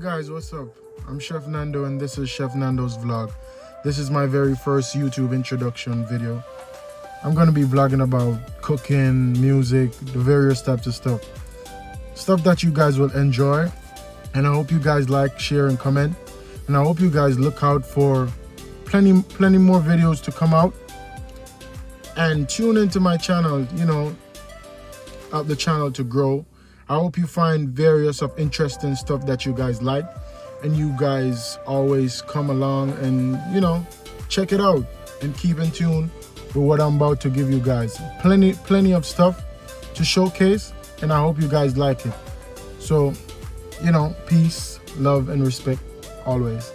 guys, what's up? I'm Chef Nando and this is Chef Nando's vlog. This is my very first YouTube introduction video. I'm gonna be vlogging about cooking, music, the various types of stuff. Stuff that you guys will enjoy. And I hope you guys like, share, and comment. And I hope you guys look out for plenty more videos to come out. And tune into my channel, help the channel to grow. I hope you find various of interesting stuff that you guys like, and you guys always come along and check it out and keep in tune with what I'm about to give you guys. Plenty of stuff to showcase, and I hope you guys like it. So peace, love, and respect always.